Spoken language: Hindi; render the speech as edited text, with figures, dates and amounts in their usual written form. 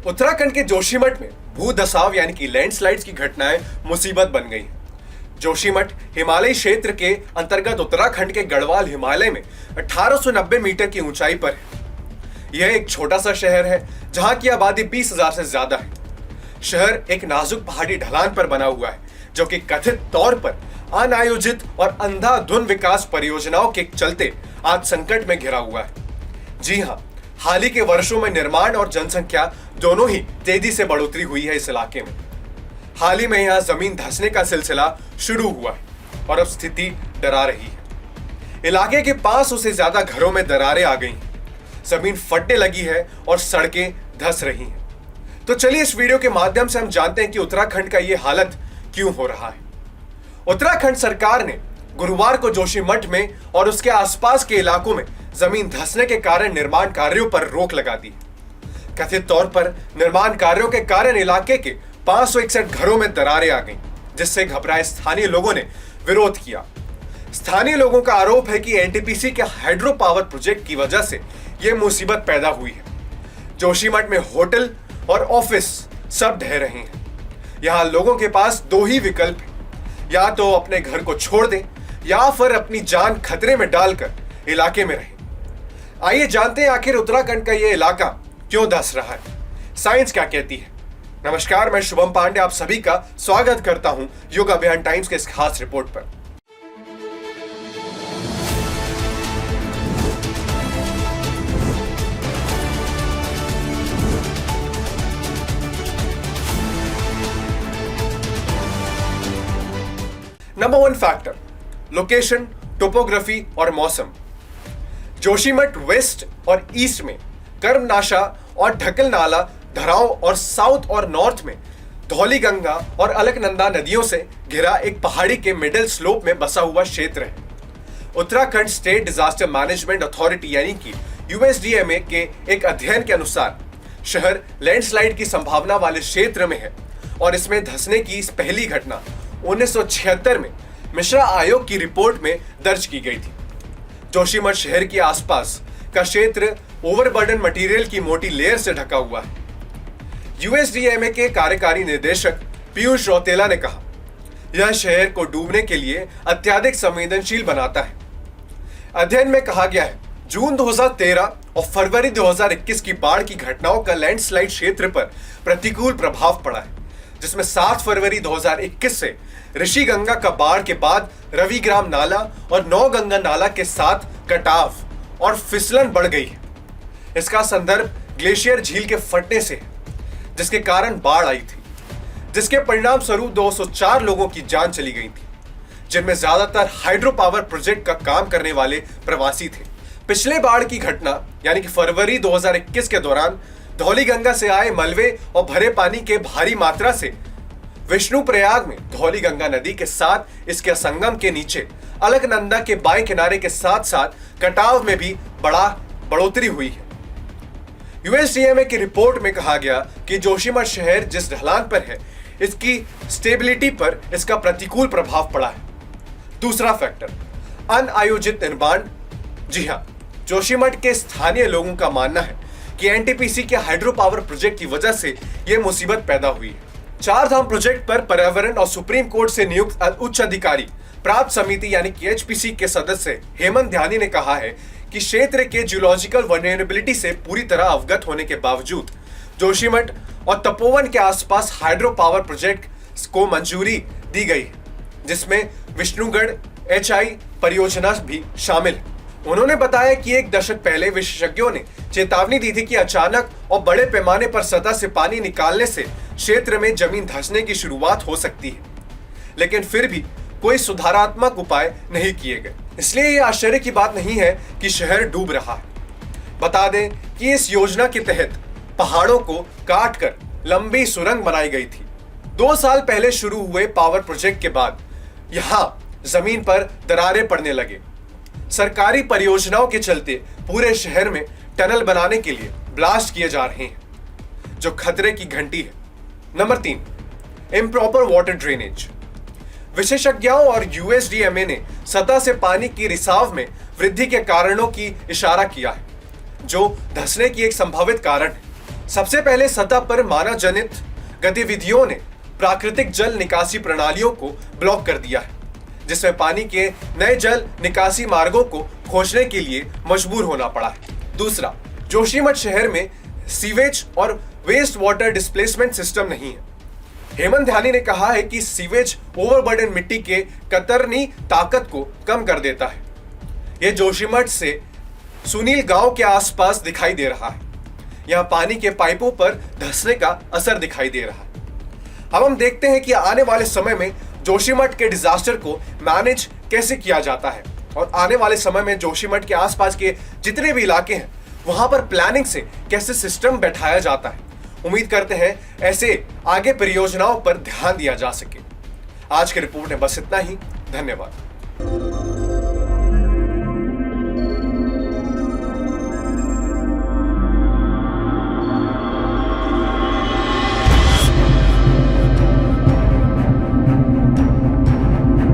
उत्तराखंड के जोशीमठ में भूधसाव यानी कि लैंडस्लाइड्स की घटनाएं मुसीबत बन गई हैं। जोशीमठ हिमालयी क्षेत्र के अंतर्गत उत्तराखंड के गढ़वाल हिमालय में 1890 मीटर की ऊंचाई पर है। यह एक छोटा सा शहर है जहां की आबादी 20,000 से ज्यादा है। शहर एक नाजुक पहाड़ी ढलान पर बना हुआ है जो कि कथित तौर पर अनायोजित और अंधाधुंध विकास परियोजनाओं के चलते आज संकट में घिरा हुआ है। जी हां, हाल ही के वर्षों में निर्माण और जनसंख्या दोनों ही तेजी से बढ़ोतरी हुई है इस इलाके में। हाल ही में यहां जमीन धंसने का सिलसिला शुरू हुआ है और अब स्थिति डरा रही है। इलाके के 500 से ज्यादा घरों में दरारें आ गई हैं, जमीन फटने लगी है और सड़कें धंस रही हैं। तो चलिए इस वीडियो के माध्यम से हम जानते हैं कि उत्तराखंड का यह हालत क्यों हो रहा है। उत्तराखंड सरकार ने गुरुवार को जोशीमठ में और उसके आसपास के इलाकों में जमीन धंसने के कारण निर्माण कार्यों पर रोक लगा दी। कथित तौर पर निर्माण कार्यों के कारण इलाके के 561 घरों में दरारें आ गईं, जिससे घबराए स्थानीय लोगों ने विरोध किया। स्थानीय लोगों का आरोप है कि एनटीपीसी के हाइड्रो पावर प्रोजेक्ट की वजह से यह मुसीबत पैदा हुई है। जोशीमठ में होटल और ऑफिस सब ढह रहे हैं। यहां लोगों के पास दो ही विकल्प हैं, या तो अपने घर को छोड़ दें या फिर अपनी जान खतरे में डालकर इलाके में रहें। आइए जानते हैं आखिर उत्तराखंड का यह इलाका क्यों धंस रहा है, साइंस क्या कहती है। नमस्कार, मैं शुभम पांडे आप सभी का स्वागत करता हूं युग अभियान टाइम्स के इस खास रिपोर्ट पर। नंबर 1 फैक्टर, लोकेशन, टोपोग्राफी और मौसम। जोशीमठ वेस्ट और ईस्ट में कर्मनाशा और ढकल नाला धराव और साउथ और नॉर्थ में धौलीगंगा और अलकनंदा नदियों से घिरा एक पहाड़ी के मिडिल स्लोप में बसा हुआ क्षेत्र है। Uttarakhand state disaster management authority यानी कि यूएसडीएमए के एक अध्ययन के अनुसार शहर लैंडस्लाइड की संभावना वाले क्षेत्र में है और इसमें धंसने की इस पहली घटना 1976 में मिश्रा आयोग की रिपोर्ट में दर्ज की गई थी। जोशीमठ शहर के आसपास का क्षेत्र ओवरबर्डन मटेरियल की मोटी लेयर से ढका हुआ है। यूएसडीएमए के कार्यकारी निदेशक पीयूष रौतेला ने कहा, यह शहर को डूबने के लिए अत्यधिक संवेदनशील बनाता है। अध्ययन में कहा गया है, जून 2013 और फरवरी 2021 की बाढ़ की घटनाओं का लैंडस्लाइड क्षेत्र पर प्रतिकूल प्रभाव पड़ा है, जिसमें 7 फरवरी 2021 से ऋषिगंगा का बाढ़ के बाद रविग्राम नाला और नौगंगा नाला के साथ कटाव और फिसलन बढ़ गई है। इसका संदर्भ ग्लेशियर झील के फटने से है, जिसके कारण बाढ़ आई थी, जिसके परिणाम स्वरूप 204 लोगों की जान चली गई थी, जिनमें ज्यादातर हाइड्रो पावर प्रोजेक्ट का काम करने वाले प्रवासी थे। पिछले बाढ़ की घटना यानी कि फरवरी 2021 के दौरान धौलीगंगा से आए मलबे और भरे पानी के भारी मात्रा से विष्णुप्रयाग में धौलीगंगा नदी के साथ इसके संगम के नीचे अलकनंदा के बाएं किनारे के साथ साथ कटाव में भी बढ़ोतरी हुई है। यूएसडीएमए की रिपोर्ट में कहा गया कि जोशीमठ शहर जिस ढलान पर है, इसकी स्टेबिलिटी पर इसका प्रतिकूल प्रभाव पड़ा है। दूसरा फैक्टर, अनायोजित निर्माण। जी हां, जोशीमठ के स्थानीय लोगों का मानना है कि एनटीपीसी के हाइड्रो पावर प्रोजेक्ट की वजह से यह मुसीबत पैदा हुई है। चार धाम प्रोजेक्ट पर पर्यावरण और सुप्रीम कोर्ट से नियुक्त उच्च अधिकारी प्राप्त समिति यानी कि एचपीसी के सदस्य हेमंत ध्यानी ने कहा है कि क्षेत्र के जियोलॉजिकल वल्नरेबिलिटी से पूरी तरह अवगत होने के बावजूद जोशीमठ और तपोवन के आसपास हाइड्रो पावर प्रोजेक्ट को मंजूरी दी गई है, जिसमें विष्णुगढ़ एचआई परियोजना भी शामिल है। उन्होंने बताया कि 1 दशक पहले विशेषज्ञों ने चेतावनी दी थी कि अचानक और बड़े पैमाने पर सतह से पानी निकालने से क्षेत्र में जमीन धंसने की शुरुआत हो सकती है, लेकिन फिर भी कोई सुधारात्मक उपाय नहीं किए गए। इसलिए यह आश्चर्य की बात नहीं है कि शहर डूब रहा है। बता दें कि इस योजना के तहत पहाड़ों को काटकर लंबी सुरंग बनाई गई थी। 2 साल पहले शुरू हुए पावर प्रोजेक्ट के बाद यहां जमीन पर दरारें पड़ने लगे। सरकारी परियोजनाओं के चलते पूरे शहर में टनल बनाने के लिए ब्लास्ट किए जा रहे हैं, जो खतरे की घंटी है। Number 3, improper water drainage. विशेषज्ञों और यूएसडीएमए ने सतह से पानी की रिसाव में वृद्धि के कारणों की इशारा किया है, जो धंसने की एक संभावित कारण है। सबसे पहले सतह पर मानव जनित गतिविधियों ने प्राकृतिक जल निकासी प्रणालियों को ब्लॉक कर दिया है, जिसमें पानी के नए जल निकासी मार्गों को खोजने के लिए मजबूर होना पड़ा है। दूसरा, जोशीमठ शहर में सीवेज और वेस्ट वाटर डिस्प्लेसमेंट सिस्टम नहीं है। हेमंत ध्यानी ने कहा है कि सीवेज ओवरबर्डन मिट्टी के कतरनी ताकत को कम कर देता है। यह जोशीमठ से सुनील गांव के आसपास दिखाई दे रहा है। यहां पानी के पाइपों पर धंसने का असर दिखाई दे रहा है। अब हम देखते हैं कि आने वाले समय में जोशीमठ के डिजास्टर को मैनेज कैसे किया जाता है और आने वाले समय में जोशीमठ के आसपास के जितने भी इलाके हैं वहां पर प्लानिंग से कैसे सिस्टम बैठाया जाता है। उम्मीद करते हैं ऐसे आगे परियोजनाओं पर ध्यान दिया जा सके। आज की रिपोर्ट में बस इतना ही। धन्यवाद।